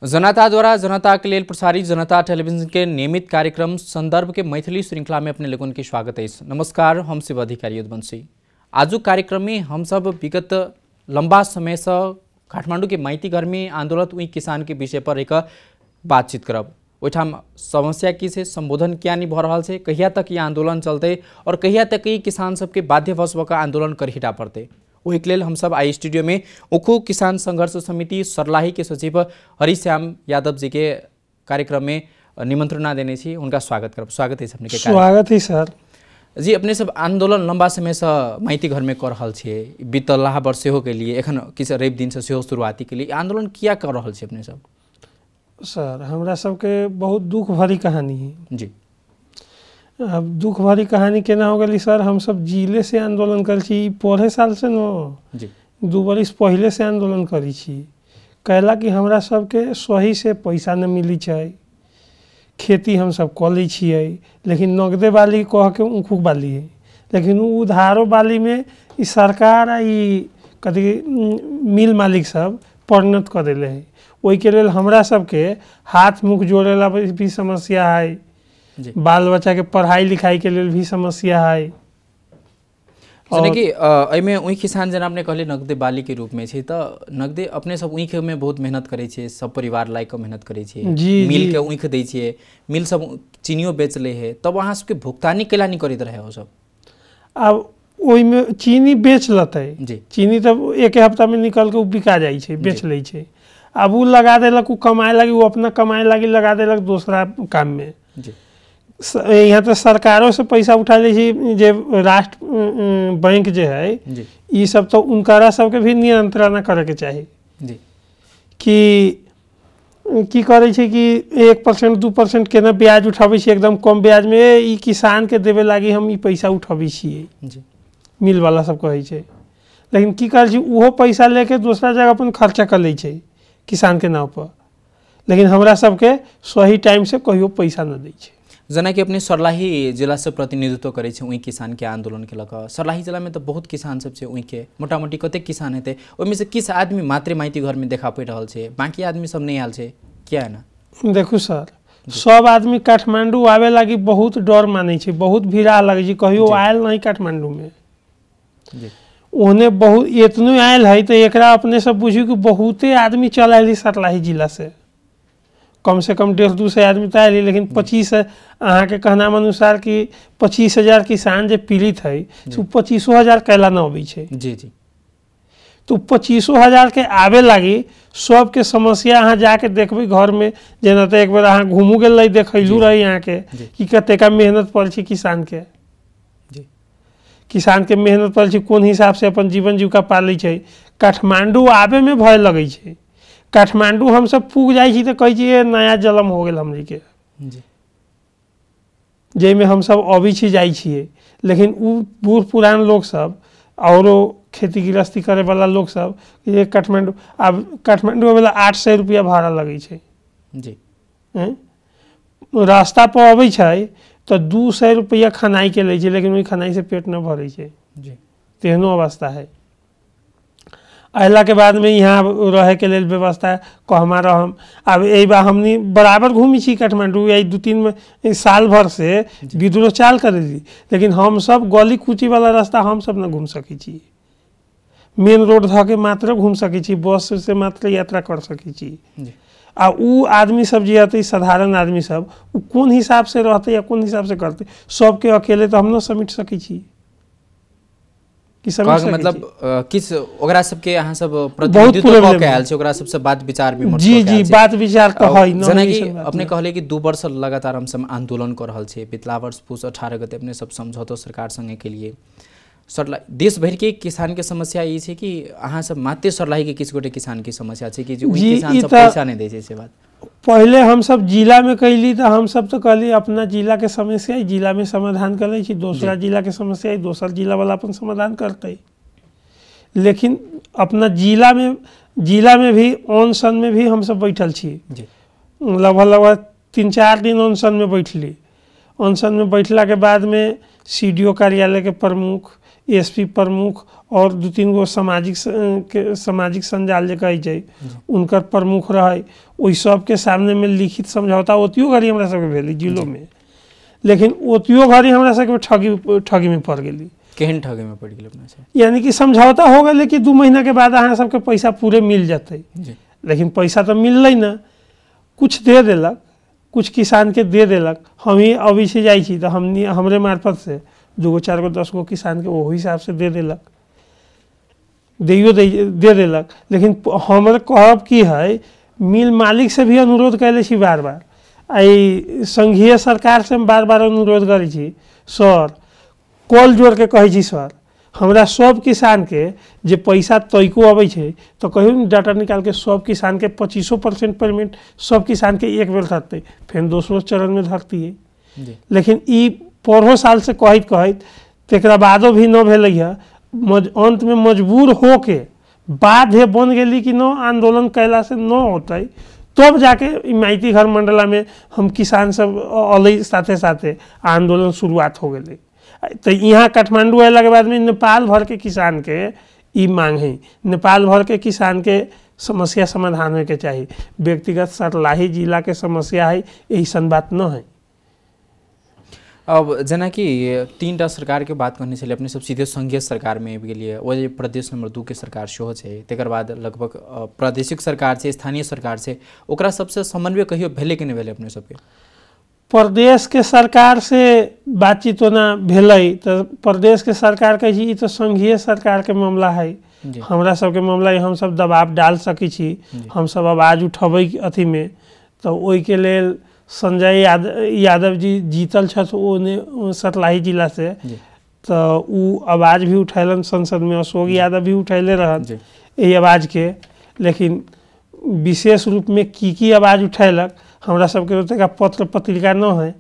जनता द्वारा जनता के लिए प्रसारित जनता टेलीविजन के नियमित कार्यक्रम संदर्भ के मैथिली श्रृंखला में अपने लोगों की स्वागत है। नमस्कार, हम शिव अधिकारी यदुवंशी। आज कार्यक्रम में हम सब विगत लंबा समय से काठमांडू के माइती घर में आंदोलन हुई किसान के विषय पर एक बातचीत करब। ओठाम समस्या की से संबोधन क्या नहीं भ रहा है, कहिया तक ये आंदोलन चलते और कहिया तक ये किसान सबके बाध्यवश होकर आंदोलन कर हिटा पड़ते। वही के लिए हम सब आई स्टूडियो में उखू किसान संघर्ष समिति सर्लाही के सचिव हरिश्याम यादव जी के कार्यक्रम में निमंत्रणा देने छी। उनका स्वागत करब। स्वागत है अपने के। स्वागत है सर जी। अपने सब आंदोलन लंबा समय से माइती घर में कर रहा छे, बीतल वर्ष हो के लिए एखन किस रवि दिन से शुरुआती के लिए आंदोलन किया कर रहा छे अपने सब? सर हमरा सबके बहुत दुख भरी कहानी है जी। अब दुख भरी कहानी केना हो गई सर, हम सब जिले से आंदोलन कर छी, पढ़े साल से न जी 2 बरिस पहले से आंदोलन करी छी। कहला कि हमरा सबके सही से पैसा न मिली छै, खेती हम सब कर ली छिए, लेकिन नगदे बाली कह के ऊखू बाली है, लेकिन उधारो बाली में ई सरकार आ कथी मिल मालिक सब परिणत कर दिले है। वही के लिए हमरा सबके हाथ मुख जोड़ेला भी समस्या है, बाल बच्चा के पढ़ाई लिखाई के लिए भी समस्या है। जने कि एमे वही किसान जना अपने कहले नगदे बाली के रूप में छे, त नगदे अपने सब ऊख में बहुत मेहनत करे छे, सब परिवार लायक मेहनत करे छे, मिल के ऊख दै छे, मिल सब चीनियो बेच ले है, तब वहाँ सबके भुगतानी केला नहीं करत रहे हो सब? अब ओई में चीनी बेच लते जी, चीनी तब एक हफ्ता में निकल के बिका जाए छे, बेच ले छे। अब वो लगा देलक, कमाए लगी, वो अपना कमाए लगी लगा देलक दूसरा काम में जी। यहाँ तो सरकारों से पैसा उठा ले जे राष्ट्र बैंक जे है ये सब, तो उनकरा सबके भी नियंत्रण करे के चाहिए जी। कि करे छे कि 1% 2% केना ब्याज उठावे छे, एकदम कम ब्याज में ई किसान के देवे लागी हम ई पैसा उठावे छिए जी, मिल वाला सब कहे छे। लेकिन की करे छे, उहो पैसा लेके दूसरा जगह अपन खर्चा कर ले छे किसान के नाम पर, लेकिन हमरा सबके सही टाइम से कहियो पैसा न दै छे। जना कि अपने सर्लाही जिला से प्रतिनिधित्व करे छे वही किसान के आंदोलन के लगा। सर्लाही जिला में तो बहुत किसान सब छे, वही के मोटा मोटी कते किसान हेते, ओमे से किस आदमी मात्र माइती घर में देखा पड़ रहा छे, बाकी आदमी सब नहीं आल छे, क्या है ना? देखो सर, सब आदमी काठमांडू आवे लगी बहुत डर माने छे, बहुत भीड़ा लगे छे, कहियो आयल नहीं काठमांडू में जी। ओने बहुत इतनो आयल है, तो एकरा अपने सब बुझियो कि बहुते आदमी चल आइली सर्लाही जिला से, कम से कम 150-200 आदमी तो आइली। लेकिन 25 अहाँ के कहना अनुसार कि 25,000 किसान जे पीड़ित है, 25,000 कैला न अबै छे जी जी। तो 25,000 के आवे लगी सबके समस्या अहाँ जाके देखबे घर में, जेना तो एक बार अहाँ घूमू गेल देखलू रही यहाँ के कि कतेका मेहनत पड़ छी किसान के, किसान के मेहनत पड़ छी, कौन हिसाब से अपन जीवन जीविका पाले छे। काठमांडू आवे में भय लगे छे, काठमांडू हम सब पूग जाए छी तो कहे छी नया जलम हो गया हमनी के, जे में हम सब अभी छी जाए छिए। लेकिन उ बूढ़ पुरान लोग सब और खेती गृहस्थी करे वाला लोग सब ये काठमांडू, अब काठमांडू वाला 800 रुपया भाड़ा लगे छे जी। रास्ता पर अबै छे तो 200 रुपया खनाई के ले छे, लेकिन वही खनाई से पेट न भरे छे जी, तेहनो अवस्था है। अला के बाद में यहाँ रहे के लिए व्यवस्था कहमा रहम। अब यही बार हमनी बराबर घूमी छी काठमांडू, यही 2-3 साल भर से विद्रोह चाल कर दी, लेकिन हम सब गली कूची वाला रास्ता हम सब न घूम सकी छी, मेन रोड ध के मात्र घूम सकी छी, बस से मात्र यात्रा कर सकी छी। आ उ आदमी सब जे हते साधारण आदमी सब, उ कौन हिसाब से रहते या कौन हिसाब से करते, सबके अकेले तो हम न समेट सकी छी। मतलब किस ओकरा सबके यहाँ सब प्रतिनिधित्व क के आयल छै, ओकरा सबसे बात विचार विमर्श जी जी बात विचार तो है न। जना कि अपने कहले कि 2 वर्ष लगातार हम सब आंदोलन कर रहल छे, पिछला वर्ष पुस 18 गते अपने सब समझौतो सरकार संगे के लिए। देश भर के किसान के समस्या ये छे कि अहाँ सब मात्र सर्लाही के किस गोटे किसान की समस्या छे कि जो किसान सब पैसा नहीं दे छे, से बात पहले हम सब जिला में कैली तो हम सब तो कहली अपना जिला के समस्या जिला में समाधान कर ले छी, दूसरा जिला के समस्या दूसरा जिला वाला अपन समाधान करते। लेकिन अपना जिला में भी अनशन में भी हम सब बैठल छी, लगभग 3-4 दिन अनशन में बैठली। अनशन में बैठला के बाद में सीडीओ कार्यालय के प्रमुख, एसपी प्रमुख और 2-3 गो सामाजिक संजाल जे कही जाए उनकर प्रमुख रहे, ओहि सबके सामने में लिखित समझौता ओतियो घड़ी हमरा सबके भेली जिलों में, लेकिन ओतियो घड़ी हमरा सबके ठगी में पड़ गेली। केहन ठगी में पड़ गेल अपना से? यानी कि समझौता हो गए कि 2 महीना के बाद अहाँ सबके पैसा पूरे मिल जाते, लेकिन पैसा तो मिललै ना, कुछ दे देलक, कुछ किसान के दे देलक। हम ही अभी से जाइ छी तो हमरे मार्फत से 2 गो 4 गो 10 गो किसान के वही हिसाब से दे देलक, दे देलक। लेकिन हमर कहब की है, मिल मालिक से भी अनुरोध कैले छी बार बार, आई संघीय सरकार से हम बार बार अनुरोध करै छी, सर कॉल जोड़ के कहै छी सर हमरा सब किसान के जे पैसा तैको अबै छै तो कहियो डाटा निकाल के सब किसान के 25% पेमेंट सब किसान के एक बेर धरते, फिर दूसरो चरण में धरती है। लेकिन ई पढ़ो साल से कहत तेकरा बादो भी न भेलै है, अंत में मजबूर हो के बाध्य बन गेली कि न आंदोलन कैला से न होते, तब जाके इमायती घर मंडला में हम किसान सब अलै, साथे साथे आंदोलन शुरुआत हो गई। तो यहाँ काठमांडू अला के बाद में नेपाल भर के किसान के ई मांग है, नेपाल भर के किसान के समस्या समाधान होके चाहिए, व्यक्तिगत सर्लाही जिला के समस्या है, ऐसन बात न है। अब जना कि 3टा सरकार के बात करने से अपने सब सीधे संघीय सरकार में आबि गेलिए, वो जे प्रदेश नंबर 2 के सरकार सेहो छै, तेकर बाद लगभग प्रादेशिक सरकार से, स्थानीय सरकार से, ओकरा सबसे समन्वय कहियो भेले कि नहीं भेले अपने सबके? प्रदेश के सरकार से बातचीत होना भेलै, तो प्रदेश के सरकार कहे छी तो संघीय सरकार के मामला है, हमरा सबके मामला है, हम सब दबाव डाल सकै छी, हम सब आवाज उठबै अथी में। तो ओहि के लेल संजय यादव जी जीतल छथ ओने सतलाही जिला से, तो उ आवाज भी उठैलन संसद में, अशोक यादव भी उठैले रहन ये आवाज के। लेकिन विशेष रूप में की आवाज उठैलक हमरा सबके तो पत्र पत्रिका न है,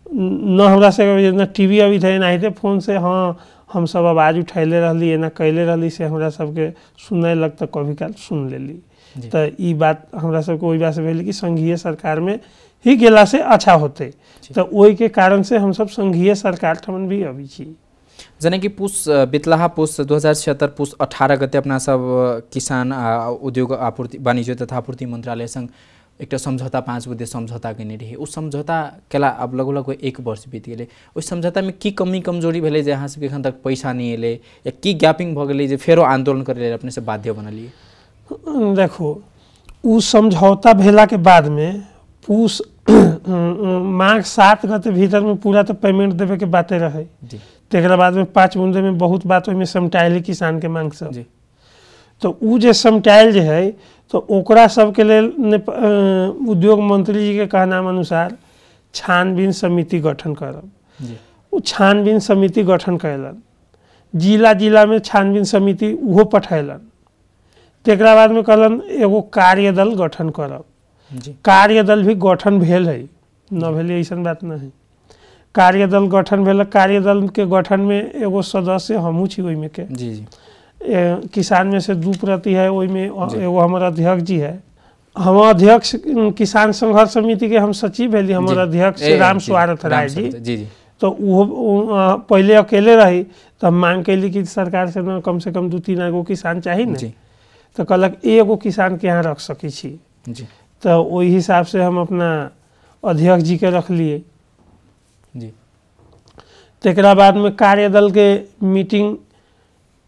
न हमरा सबके न टीवी अभी थे ना फोन से, हाँ हम सब आवाज उठैले रहली, ना कैले रहली से हमरा सबके सुनै लग तो कभी काल सुन लेली। तो ई बात हमरा सबके वही बात से भेली कि संघीय सरकार में ही गेला से अच्छा होते, तो वही के कारण से हम सब संघीय सरकार ठमन भी अभी छी। जना कि बितलाहा पुस 2076 पुस 18 गते अपना सब किसान उद्योग आपूर्ति वाणिज्य तथा आपूर्ति मंत्रालय संग एक समझौता 5 बुद्धे समझौता केने रही, उस समझौता केला अब लगभग 1 वर्ष बीत गए, उस समझौता में की कमी कमजोरी भेले जे अहाँ सबके एखन तक पैसा नहीं एले, या की गैपिंग भ गेलै जे फेरो आंदोलन करे ले अपने से बाध्य बनलिए? देखो उ समझौता भेला के बाद में पूस माघ 7 गते भीतर में पूरा तो पेमेंट देवे के बातें रहे, तेकरा बाद में 5 बूंदे में बहुत बात में समटाइल किसान के मांग सब। तो उ जे समटाइल जे है तो ओकरा सबके लेल उद्योग मंत्री जी के कहना अनुसार छानबीन समिति गठन करब। उ छानबीन समिति गठन कैलन, जिला जिला में छानबीन समिति उहो पठैलन, तेकरा बाद में कहलन एगो कार्यदल गठन करब। कार्यदल भी गठन भेल है, न भेल ऐसन बात न है, कार्यदल गठन भेल। कार्यदल के गठन में एगो सदस्य हमहू छी ओहिमे के, किसान में से 2 प्रति है, ओहिमे एगो हमारा अध्यक्ष जी है, हम अध्यक्ष किसान संघर्ष समिति के हम सचिव भेली, हमारा अध्यक्ष राम स्वार्थ राय जी। तो वो पहले अकेले रही, तो हम मांग कैली कि सरकार से न कम से कम 2-3 गो किसान चाहिए ना, तो कहलक एगो किसान के यहाँ रख सकी छी। तो वही हिसाब से हम अपना अध्यक्ष जी के रख लिए। तेकरा बाद में कार्यदल के मीटिंग,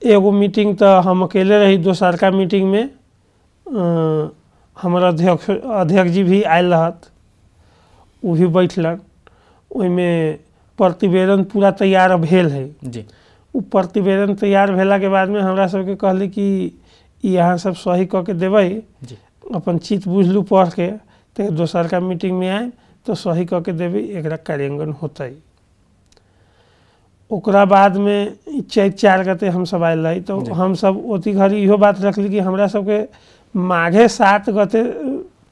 एगो मीटिंग तो हम अकेले रही, दोसर का मीटिंग में हमारा अध्यक्ष जी भी आयल रहत, वो भी बैठलन, ओहिमे प्रतिवेदन पूरा तैयार भेल है। वो प्रतिवेदन तैयार भेला के बाद में हमरा सबके कहली कि यहाँ सब सही कऽ के देबै, अपन चित बुझलू पढ़ के, तो दोसर का मीटिंग में आए तो सही कऽ के देबै, एकरा कार्यान्वयन होते। ओकरा बाद में 4 गते हम सब आयल रही, तो हम सब ओती घड़ी इहो बात रखली कि हमरा सबके माघे 7 गते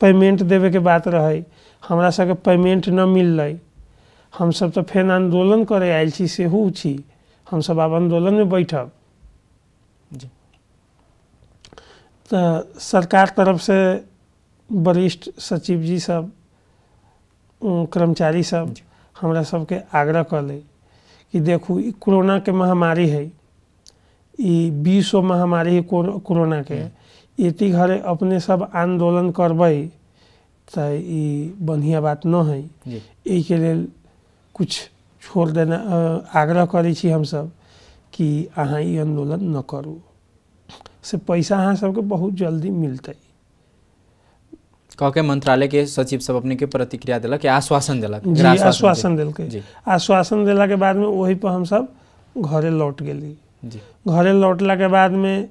पेमेंट देवे के बात रहे, हमरा सबके पेमेंट न मिललै, हम सब तो फिर आंदोलन करे आयल छी, सेहू छी, हम सब अब आंदोलन में बैठब। तो सरकार तरफ से वरिष्ठ सचिव जी सब, कर्मचारी सब हमरा सबके आग्रह कले कि देखू ई कोरोना के महामारी है, ई विश्व महामारी है कोरोना के, इति घरे अपने सब आंदोलन करबै तो ई बढ़िया बात न है। यही के लिए कुछ छोड़ देना आग्रह करै छी हम सब कि अहाँ ई आंदोलन न करू, से पैसा अहाँ सबके बहुत जल्दी मिलते। कहके मंत्रालय के सचिव सब अपने के प्रतिक्रिया दिलक, आश्वासन दिलक? जी आश्वासन दिलक। आश्वासन दिला के बाद में वही पर हम सब घरे लौट गेली। घरे लौटला के बाद में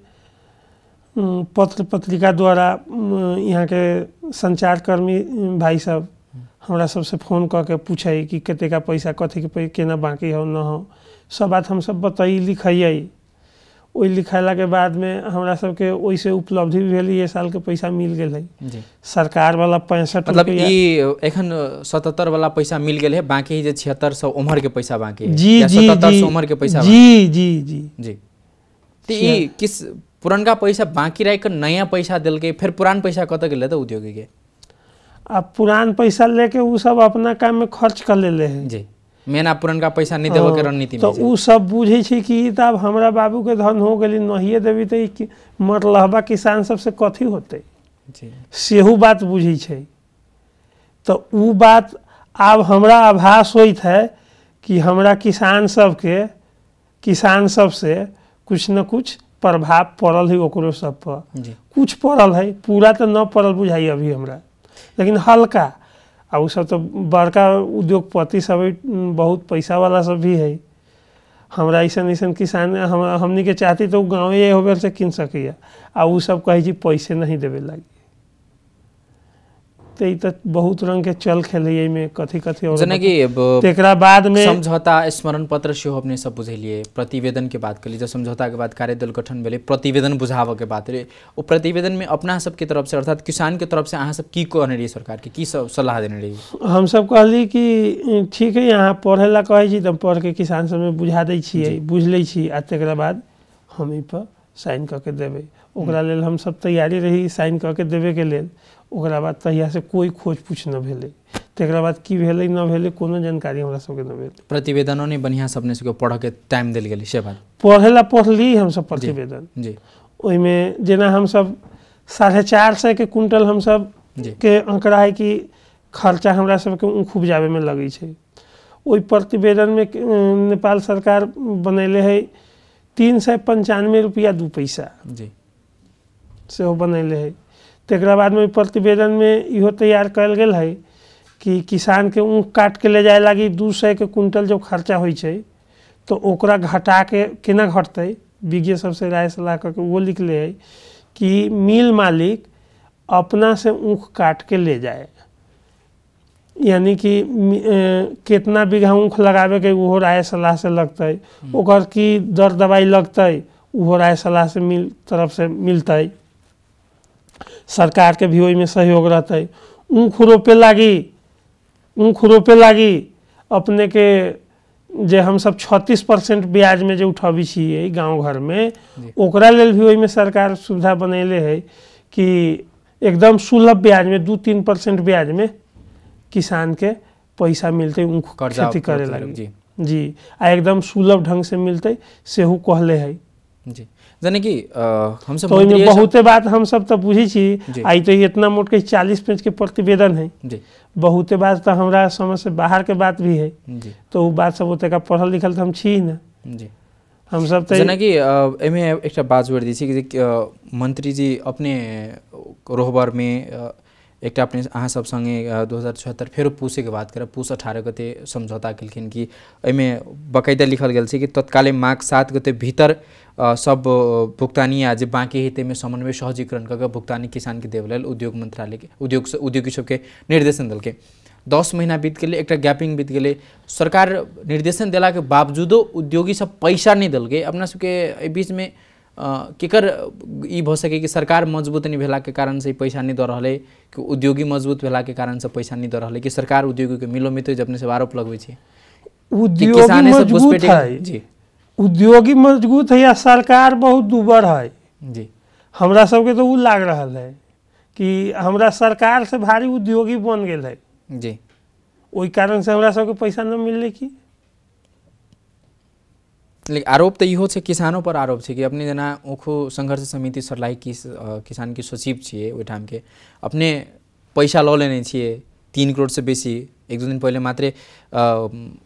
पत्र पत्रिका द्वारा यहाँ के संचारकर्मी भाई सब हमरा सबसे फोन करके पूछे कि कते का पैसा कथी के केना बाकी हो न हो, सब बात हम सब बताई लिखाइए। वही लिखाला के बाद में हमरा सबके वैसे उपलब्धि भी भेल, ये साल के पैसा मिल गए है सरकार वाला 65 मतलब ई एखन 77 वाला पैसा मिल गए है, बाकी जे 7600 उम्र के पैसा बाकी है। जी जी 7700 उम्र के पैसा जी जी जी जी। तो ई किस पुरानका पैसा बाकी रह कर नया पैसा दिल के, फिर पुरान पैसा कत गेले तो उद्योगी के? अब पुरान पैसा लेके वो सब अपना काम में खर्च कर ले हैं जी। मेना पुरानका पैसा नहीं देवे के रणनीति में तो वो सब बुझे छी कि तब हमरा बाबू के धन हो गेली, नहिए देवी तो मरलहबा किसान सबसे कथी होते सेहू बात बुझे छै। तो वो बात अब हमरा आभास होइत है कि हमरा किसान सबसे कुछ न कुछ प्रभाव पड़ल है, ओकरो सब पर कुछ पड़ल है, पूरा तो न पड़ल बुझाई अभी हमरा, लेकिन हल्का। आ सब तो बड़का उद्योगपति सब बहुत पैसा वाला सब भी है। हमरा ऐसा किसान हमनी के चाहती तो गाँव होबे से किन सकिए, आ उ सब कहे जी पैसे नहीं देवे लगी। तो ये तो बहुत रंग के चल खेले में कथी और तेकरा बाद में समझौता स्मरण पत्र से अपने सब बुझेलिए, प्रतिवेदन के बात कर लीजिए, समझौता के बाद कार्यदल गठन भेले, प्रतिवेदन बुझाव के बात रहे। वो प्रतिवेदन में अपना सब की तरफ से अर्थात किसान के तरफ से अहाँ सब की कहने रही सरकार के, की सब सलाह देने रही? हम सब कहली कि ठीक है यहाँ पढ़े ला कहे छी तो पढ़ के किसान सब में बुझा दै छियै, बुझ लै छी, आ तेकरा बाद हम ई पर साइन करके देवे। ओकरा लेल हम सब तैयारी रही साइन करके देवे के लेल। ओकरा बाद तहिया से कोई खोज पूछ न भेले, तेकरा बाद की भेले न भेले कोनो जानकारी हमरा सबके न भेले। प्रतिवेदनों ने बढ़िया सबने सबके पढ़ के टाइम देल गेली से बात? पढ़ेला पढ़ली हम सब प्रतिवेदन जी। ओइ में जेना हम सब 450 के कुंटल हम सब के आंकड़ा है कि खर्चा हमरा सबके ऊख उपजावे में लगे छै। ओइ प्रतिवेदन में नेपाल सरकार बनैले है 395 रुपया 2 पैसा जी से हो बनैले है। तेकरा बाद में प्रतिवेदन में इहो तैयार कल गेल है कि किसान के ऊख काट के ले जाए लगी 200 के कुंटल जो खर्चा होइ छै तो ओकरा घटा के केना घटते, विज्ञ सबसे राय सलाह करके वो लिखले है कि मिल मालिक अपना से ऊख काट के ले जाए, यानी कि कितना बीघा ऊख लगावे के वो राय सलाह से लगते, ओकर की दर दवाई लगते वो राय सलाह से तरफ से मिलते, सरकार के भी में सहयोग रहते। ऊख रोपे लागी अपने के जे हम सब 36% ब्याज में जो उठावी छिए गांव घर में, ओकरा लेल भी में सरकार सुविधा बनैले है कि एकदम सुलभ ब्याज में 2-3% ब्याज में किसान के पैसा मिलते ऊख खेती करे लगी जी, आ एकदम सुलभ ढंग से मिलते सेहू कहले है जी। जाने कि हम सब तो बहुते बात हम सब तो बुझी छी, आई तो इतना मोट के 40 पेज के प्रतिवेदन है जी। बहुते बात तो हमरा समझ से बाहर के बात भी है जी। तो वो बात सब होते का पढ़ल लिखल तो हम छी ना जी। हम सब तो जाने कि एमे एक बात जोड़ दी छी कि मंत्री जी अपने रोहबर में एक अपने अहाँ सब संगे 2076 फेर पूसे के बात करे, पूस 18 गते समझौता केलखिन कि एमे बकायदा लिखल गेल छै कि तत्काले माघ 7 गते भीतर सब भुगतानी आज बाकी हिते में समन्वय सहजीकरण करके भुगतानी किसान के देवे लेल उद्योग मंत्रालय के उद्योगी सबके निर्देशन दिल के 10 महीना बीत गए, एक गैपिंग बीत गए, सरकार निर्देशन दिला के बावजूदो उद्योगी सब पैसा नहीं दिल गए। अपना सबके बीच में केकर ई भ सके कि सरकार मजबूत नहीं भेला के कारण से पैसा नहीं द रहा, कि उद्योगी मजबूत भेला के कारण से पैसा नहीं द रहा, कि सरकार उद्योगी के मिलो मित्र जब से आरोप लगवे छै उद्योगी मजबूत है जी, उद्योगी मजबूत है या सरकार बहुत दुबर है जी। हमरा सबके तो उ लाग रहा है कि हमरा सरकार से भारी उद्योगी बन गए है जी। ओहि कारण से हमरा सबके पैसा न मिलले की। लेकिन आरोप तो इहो छै, किसानों पर आरोप छै कि अपने जना ओखो संघर्ष समिति सर्लाही किसान के सचिव छिए ओहि ठाम के, अपने पैसा लऽ लेने छिए 3 करोड़ से बेसी। एक दो दिन पहले मात्रे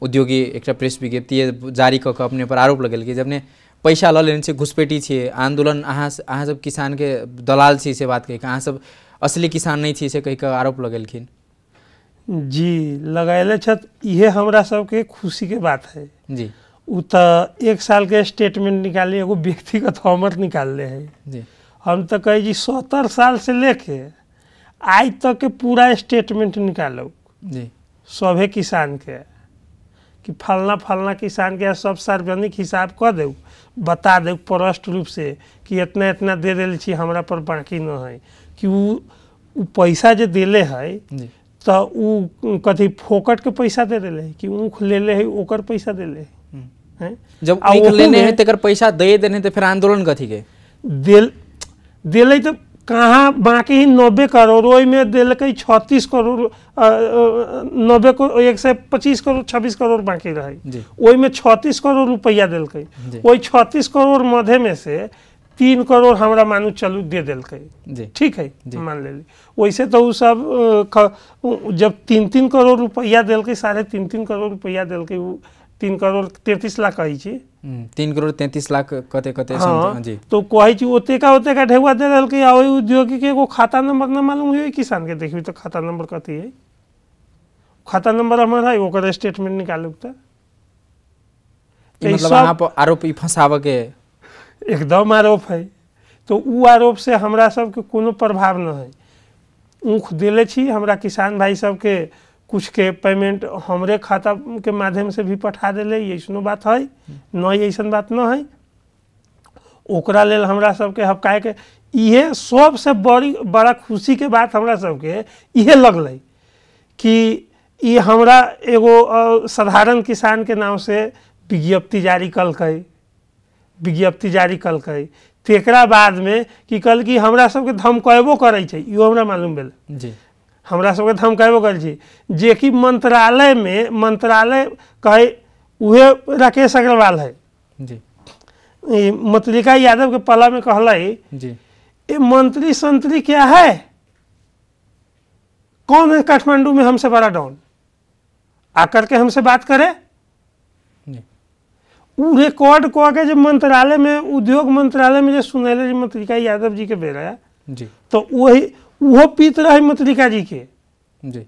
उद्योगी एक प्रेस विज्ञप्ति जारी कऽ के अपने पर आरोप लगल कि जब अपने पैसा लऽ लेने छिए, घुसपैठी छिए, आंदोलन अहाँ सब किसान के दलाल छी से बात कहि के, अहाँ सब असली किसान नहीं छी से कहि के आरोप लगेलखिन। जी लगैले छत, इहे हमरा सबके खुशी के बात है जी। उ तो 1 साल के स्टेटमेंट निकाले, एगो व्यक्तिगत हमर निकालले है जी। हम तो कही जी 70 साल से लेके आज तक के पूरा स्टेटमेंट निकालो जी सभे किसान के, कि फलना फलना किसान के सब सार्वजनिक हिसाब कर दे, बता दे स्पष्ट रूप से कि इतना इतना दे दिल छी, हमरा पर बाकी न है कि उ पैसा जो दिले है तो उ कथी फोकट के पैसा दे दिले कि ऊख ले ले है ओकर पैसा दिले है। जब ऊख लेने है तेकर पैसा दे देने तो फिर आंदोलन कथी के दिले तो कहाँ बाकी ही 90 करोड़, ओहि में दिलकै 36 करोड़ 90 को 125 करोड़ 26 करोड़ बाकी रहे, ओहि में 36 करोड़ रुपया दिलकै, वही 36 करोड़ मध्य में से 3 करोड़ हमरा मानू चलू दे दिलकै, ठीक है मान लेली। वैसे तो उ सब जब 3-3 करोड़ रुपया दिलकै, 3.5 करोड़ रुपया दिलकै, 3 करोड़ 33 लाख कही छी, 3 करोड़ 33 लाख कते कते जी। तो कही छी ओते का ढेउआ दे दिलकै, आ ओहि उद्योगी के एगो खाता नंबर न मालूम है, किसान के देखबी तो खाता नंबर कथी है, खाता नंबर हमर है, ओकर स्टेटमेंट निकालू त मतलब वहां पर आरोप फंसावे के एकदम आरोप है। तो उ आरोप से हमरा सबके कोनो प्रभाव न है। ऊख दिले छी, हमरा किसान भाई सबके कुछ के पेमेंट हमरे खाता के माध्यम से भी पठा दिले, ऐसनो बात है न, ऐसन बात न है। ओकरा लेल हमरा सबके हपकाए के इहे सबसे बड़ा खुशी के बात हमरा सबके इहे लगलै कि ये हमरा एगो साधारण किसान के नाम से विज्ञप्ति जारी कलकै, तेकरा बाद में कि कल कि हमरा सबके धमकाएबो करै छै, इहो हमरा मालूम भेल जी। हमरा सबके धमकाएबो करै छै, जे कि मंत्रालय कहे उहे राकेश अग्रवाल है जी। मतलिका यादव के पला में कहलाई जी, ये मंत्री संतरी क्या है, कौन है काठमांडू में हमसे बड़ा डॉन, आकर के हमसे बात करे। उ रिकॉर्ड कह के जो मंत्रालय में, उद्योग मंत्रालय में जो सुनैले जी मतलिका यादव जी के बेरा जी, तो वही उहो पीत रहे मतलिका जी के जी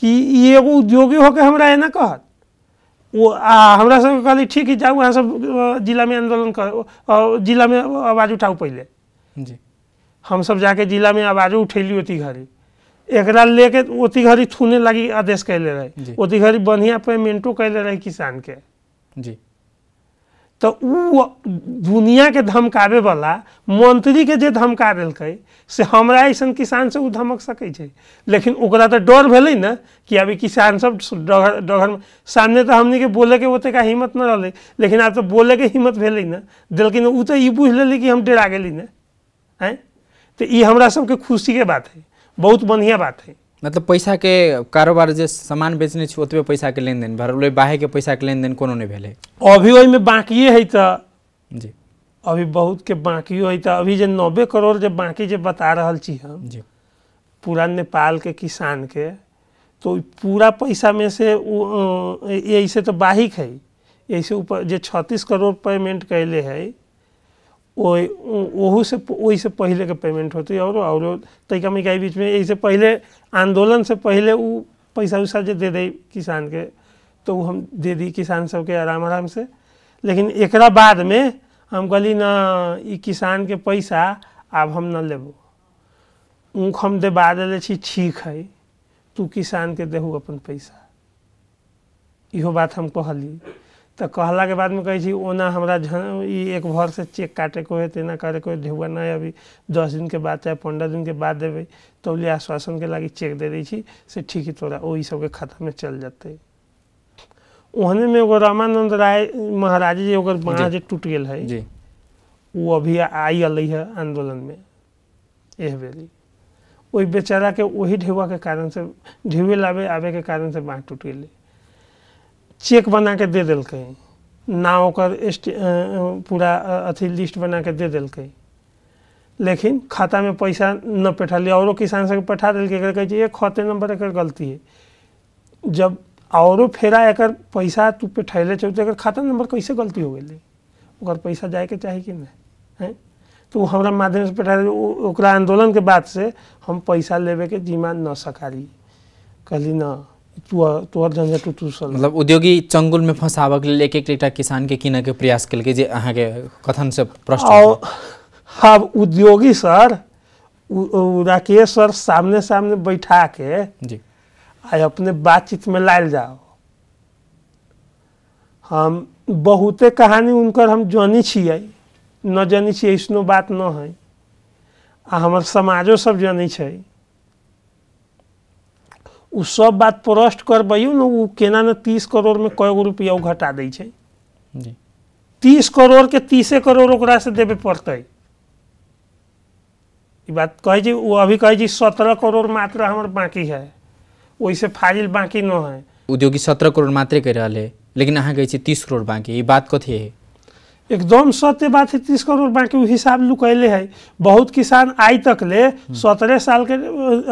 कि ये एगो उद्योगी होके हमरा एना कहत। वो हमरा सब कहली ठीक है जाऊ अहाँ सब जिला में आंदोलन कर, जिला में आवाज उठाऊ पहले जी। हम सब जाके जिला में आवाज उठेली, ओती घड़ी एकरा लेके ओती घड़ी थूने लगी आदेश कैले रहे, ओती घड़ी बढ़िया पेमेंटो कैले रहे किसान के जी। तो उ दुनिया के धमकावे वाला मंत्री के जे धमका देलकै से हमरा ऐसन किसान से उ धमक सकै छै, लेकिन ओकरा तो डर भेलै ना कि अभी किसान सब डगर में सामने तो हमनी के बोले के ओते का हिम्मत न रहलै, लेकिन अब तो बोले के हिम्मत भेलै ना, लेकिन उ तो ई बुझ लेली कि हम डरा गेली ना हैं। तो ई हमरा सबके खुशी के बात है, बहुत बढ़िया बात है। मतलब पैसा के कारोबार जे सामान बेचने छी ओतबे पैसा के लेन देन भरले, बाहे के पैसा के लेन देन कोनो नहीं भेले, अभी ओहि में बाकी है तो जी, अभी बहुत के बाकी है। तो अभी जो 90 करोड़ जो बाकी जो बता रहल छी हम जी, पूरा नेपाल के किसान के, तो पूरा पैसा में से ऐसे तो बाहिक है, ऐसे ऊपर जो 36 करोड़ पेमेंट कैले है वही से पहले के पेमेंट होती है, और तैका में बीच में ऐसे पहले आंदोलन से पहले वो पैसा वैसा जो दे दे किसान के, तो वो हम दे दी किसान सबके आराम से। लेकिन एकरा बाद में हम कहली ना ई किसान के पैसा अब हम न लेबो, ऊख हम देबा देले छी, ठीक है तू किसान के देहू अपन पैसा, इहो बात हम कहली। तो कहला के बाद में कही छी ओना हमरा एक भर से चेक काटे को है, तेना करे को ढेउआ ना, अभी 10 दिन के बाद चाहे 15 दिन के बाद देवे तो ले आश्वासन के लागी चेक दे दी छी से ठीक है तोरा वही सबके खाता में चल जाते। ओहने में एगो रामानंद राय महाराज जी ओकर बाँह जे टूट गेल है जी, वो अभी आई अल है आंदोलन में एह बेरी, वही बेचारा के वही ढेउआ के कारण से ढेउए लावे आवे के कारण से बाँह टूट गए। चेक बना के दे दिलकै ना ओकर पूरा अथी लिस्ट बना के दे दिलकै, लेकिन खाता में पैसा न बैठल औरों किसान सबके बैठा दिल्कै कहे ये खाते नंबर एक गलती है। जब औरों फेरा एक पैसा तू बैठैले चौ तो खाता नंबर कैसे गलती हो गई, ओकर पैसा जाए के चाहिए कि नहीं है। तो हमारा माध्यम से बैठा ओकरा आंदोलन के बाद से हम पैसा लेवे के जिम्मा न सकारी कहली न तोहर झंझट उठूसल। मतलब उद्योगी चंगुल में फंसावक लेल एक एक किसान के किने के प्रयास कल जे अहाँ के कथन से प्रश्न। हाँ उद्योगी सर राकेश सर सामने सामने बैठा के जी अपने बातचीत में लायल जाओ। हम बहुते कहानी उनकर हम जानी छियै न जानी छियै इसनो बात न है आ हमर समाजो सब जानी छै। उ सब बात प्रश्न करबैयो न उ केना न 30 करोड़ में कएगो रुपया उ घटा दै छै जी। 30 करोड़ के 30 करोड़ ओकरा से देवे पड़तै। ई बात कहे जी वो अभी कहे जी 17 करोड़ मात्र हमर बाकी है, वैसे फाजिल बाकी न है। उद्योगी 17 करोड़ मात्रे कर रहा है लेकिन अहाँ कहे 30 करोड़ बाकी, ये बात कथी है? एकदम सत्य बात है। 30 करोड़ बाकी उ हिसाब लुकैले है। बहुत किसान आई तक ले 17 साल के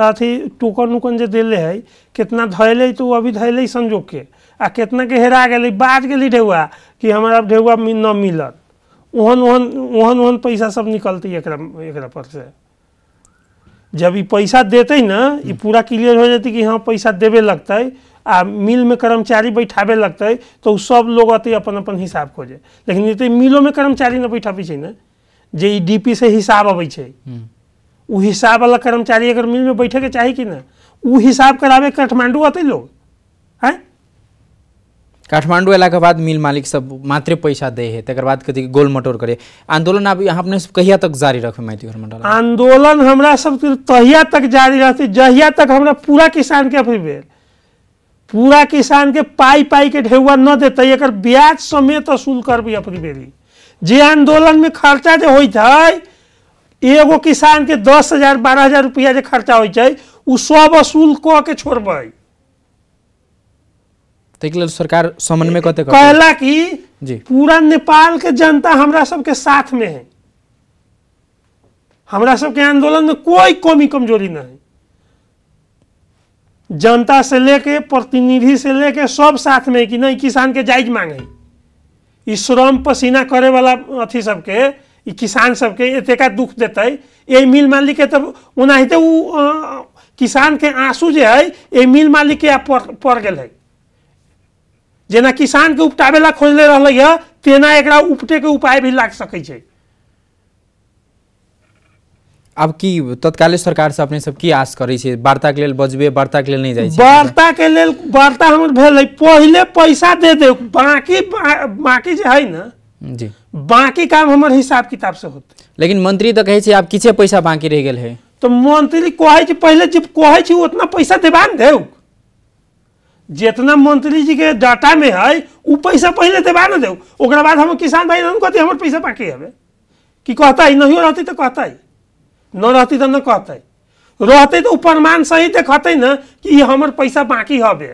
अथी टोकन उकन जे दिले है कितना धैले तो अभी धैले संजोग के आ कितना के हेरा गए बाज गई ढेउआ कि हमारा ढेउआ न मिलत ओहन पैसा सब निकलते एकरा पर से। जब ये पैसा देते ना ये पूरा क्लियर हो जाती कि हाँ पैसा देवे लगते आ मिल में कर्मचारी बैठाबे लगते तो सब लोग अति अपन अपन हिसाब खोजे। लेकिन ये तो मिलों में कर्मचारी न बैठाबे छै ना जे डीपी से हिसाब अबै छै उ हिसाब वाला कर्मचारी अगर मिल में बैठे के चाहिए कि ना उ हिसाब करावे काठमांडू अतै लोग हैं। काठमांडू अला के बाद मिल मालिक सब मात्रे पैसा दे है तकर बाद कथी गोल मटोर करे। आंदोलन अब यहाँ अपने कहिया तक जारी रखे माइती घर मंडल? आंदोलन हमरा सब तहिया तक जारी रहते जहिया तक हमरा पूरा किसान के अफरी पूरा किसान के पाई के ढेउआ न देते एकर ब्याज समेत असूल करबी अपनी बेरी। जे आंदोलन में खर्चा जो होइत है एगो किसान के 10,000 12,000 रुपया जो खर्चा होइत है उ सब असूल क के छोड़बै। तो सरकार समन्वय कते कहला कि जी पूरा नेपाल के जनता हमरा सबके साथ में है, हमरा सबके आंदोलन में कोई कमी कमजोरी नहीं है। जनता से लेके प्रतिनिधि से लेके सब साथ में कि नहीं किसान के जायज मांग है। ई श्रम पसीना करे वाला अथी सबके ई किसान सबके एतेका दुख देते ये मिल मालिक के तब ओनाहिते उ किसान के आंसू जे है ये मिल मालिक के पड़ गेल है। जेना किसान के उपटावे ला खोजले रहले है तेना एकरा उपटे के उपाय भी लाग सकै छै। अब की तत्कालीन सरकार से अपने सब की आस करै छै? वार्ता के लेल बजबे वार्ता के लेल नहीं जाय छै? वार्ता के लेल वार्ता हमर भेल पहले पैसा दे दे बाकी जे है ना जी बाकी काम हमर हिसाब किताब से होते। लेकिन मंत्री तो कहे छै आप किछे पैसा बाकी रह गेल है तो मंत्री कहे छै पहले जब कहे छै उतना पैसा देबा न देउ जितना मंत्री जी के डाटा में है उ पैसा पहले देबा न देउ ओकरा बाद हम किसान भाई न कहते हमर पैसा बाकी है कि कहता है नहीं रहती तो कहता है न रहती तो न कहते रहते तो प्रमाण सही देखते ना कि ये हमर पैसा बाकी हवे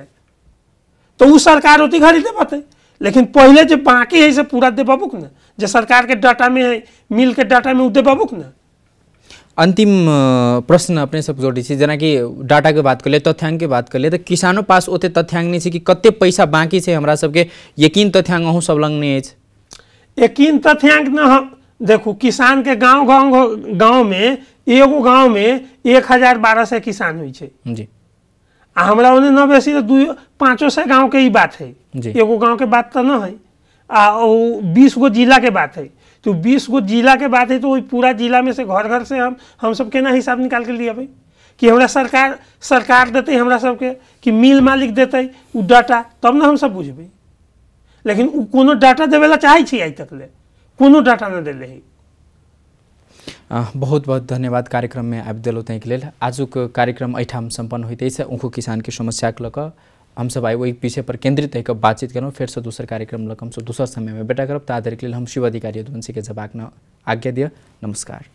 तो उ सरकार उती घड़ी देबते। लेकिन पहले जो बाकी है से पूरा देबुक ना जो सरकार के डाटा में है मिल के डाटा में उ देबुक ना। अंतिम प्रश्न अपने सब जोड़ी छी जना कि डाटा के बात कर ले तथ्यांक के बात कर ले तो किसानों पास ओते तथ्यांक नहीं कि कते पैसा बाकी है हमरा सबके यकीन तथ्यांक अहूँ सब लंग नहीं है। यकीन तथ्यांक न देखो किसान के गांव में एगो गांव में 1,000-1,200 किसान हुई छै जी आ हमरा ओने न बेसी तो 200-500 गांव के ही बात है एगो गांव के बात तो न है आ 20 गो जिला के बात है। तो 20 गो जिला के बात है तो पूरा जिला में से घर घर से हम सब केना हिसाब निकाल के लिए कि हमरा सरकार देते हमरा सबके कि मिल मालिक देते उ डाटा तब ना हम सब बुझबै। लेकिन उ कोनो डाटा देवे ला चाहे छी आई तक ले कोनो डाटा न देले है। बहुत बहुत धन्यवाद कार्यक्रम में आबि देलौ तै के लेल। आजुक कार्यक्रम एठाम संपन्न होइते छै उनको किसान के समस्या के लक हम सब आई वही विषय पर केंद्रित होकर बातचीत करूँ। फिर से दूसर कार्यक्रम लक हम सब दूसर समय में बेटा करब ता के लेल हम शिव अधिकारी यदुवंशी के जबाक न आज्ञा दिया। नमस्कार।